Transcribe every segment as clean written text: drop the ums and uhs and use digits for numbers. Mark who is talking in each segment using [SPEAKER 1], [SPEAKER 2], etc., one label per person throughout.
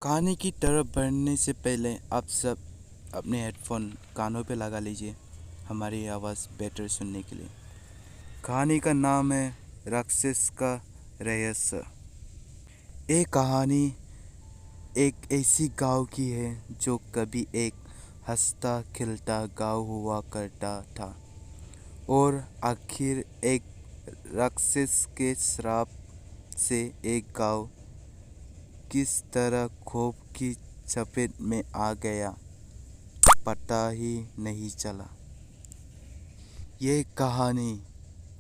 [SPEAKER 1] कहानी की तरफ बढ़ने से पहले आप सब अपने हेडफोन कानों पे लगा लीजिए हमारी आवाज़ बेटर सुनने के लिए। कहानी का नाम है राक्षस का रहस्य। ये कहानी एक ऐसी गांव की है जो कभी एक हंसता खिलता गांव हुआ करता था और आखिर एक राक्षस के श्राप से एक गांव किस तरह खौफ की चपेट में आ गया पता ही नहीं चला। ये कहानी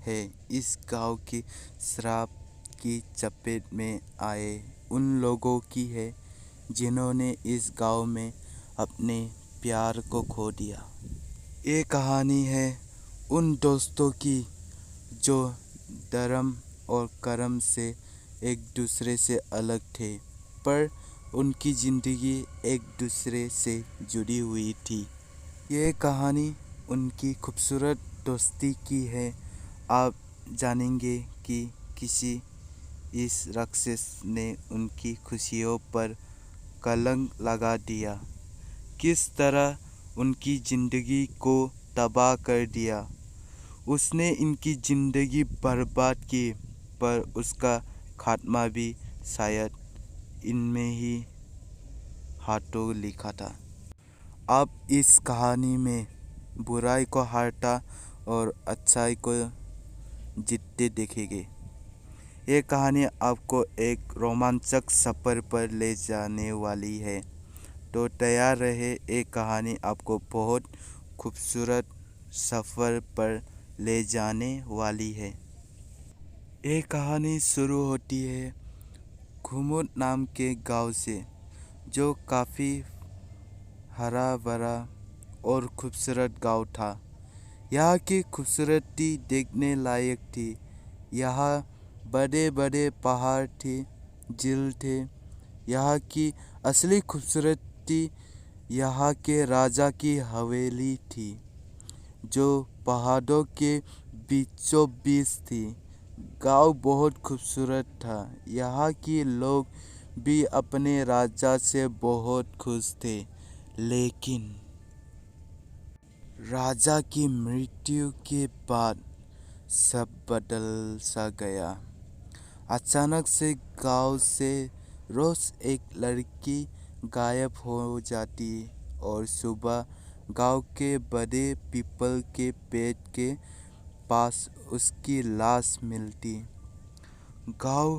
[SPEAKER 1] है इस गांव की श्राप की चपेट में आए उन लोगों की है जिन्होंने इस गांव में अपने प्यार को खो दिया। ये कहानी है उन दोस्तों की जो धर्म और कर्म से एक दूसरे से अलग थे पर उनकी ज़िंदगी एक दूसरे से जुड़ी हुई थी। ये कहानी उनकी खूबसूरत दोस्ती की है। आप जानेंगे कि किसी इस राक्षस ने उनकी खुशियों पर कलंक लगा दिया, किस तरह उनकी ज़िंदगी को तबाह कर दिया। उसने इनकी ज़िंदगी बर्बाद की पर उसका खात्मा भी शायद इनमें ही हाथों लिखा था। आप इस कहानी में बुराई को हारता और अच्छाई को जीतते देखेंगे। ये कहानी आपको एक रोमांचक सफ़र पर ले जाने वाली है, तो तैयार रहे। एक कहानी आपको बहुत खूबसूरत सफ़र पर ले जाने वाली है। ये कहानी शुरू होती है घुमुट नाम के गांव से, जो काफ़ी हरा भरा और खूबसूरत गांव था। यहाँ की खूबसूरती देखने लायक थी। यहाँ बड़े बड़े पहाड़ थे, झील थे। यहाँ की असली खूबसूरती यहाँ के राजा की हवेली थी, जो पहाड़ों के बीचों बीच थी। गांव बहुत खूबसूरत था। यहाँ के लोग भी अपने राजा से बहुत खुश थे, लेकिन राजा की मृत्यु के बाद सब बदल सा गया। अचानक से गांव से रोज एक लड़की गायब हो जाती और सुबह गांव के बड़े पीपल के पेड़ के पास उसकी लाश मिलती। गांव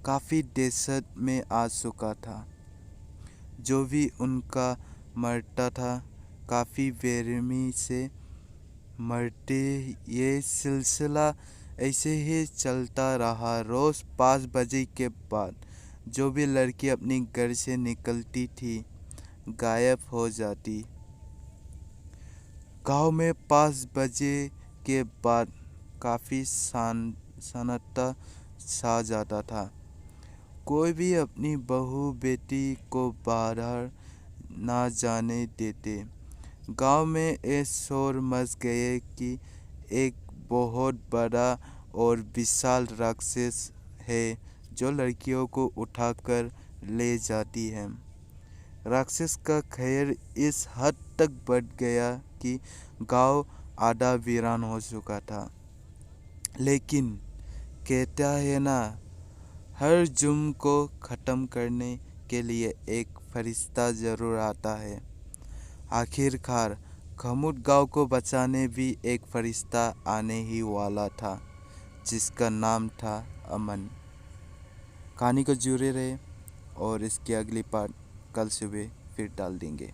[SPEAKER 1] काफ़ी दहशत में आ चुका था। जो भी उनका मरता था काफ़ी बेरहमी से मरते। ये सिलसिला ऐसे ही चलता रहा। रोज़ 5 बजे के बाद जो भी लड़की अपने घर से निकलती थी गायब हो जाती। गांव में 5 बजे के बाद काफ़ी सन्नाटा छा जाता था। कोई भी अपनी बहू बेटी को बाहर ना जाने देते। गांव में ये शोर मच गए कि एक बहुत बड़ा और विशाल राक्षस है जो लड़कियों को उठाकर ले जाती है। राक्षस का कहर इस हद तक बढ़ गया कि गांव आधा वीरान हो चुका था। लेकिन कहता है ना, हर जुर्म को ख़त्म करने के लिए एक फरिश्ता ज़रूर आता है। आखिरकार घमुट गांव को बचाने भी एक फरिश्ता आने ही वाला था, जिसका नाम था अमन। कहानी को जुड़े रहे और इसकी अगली पार्ट कल सुबह फिर डाल देंगे।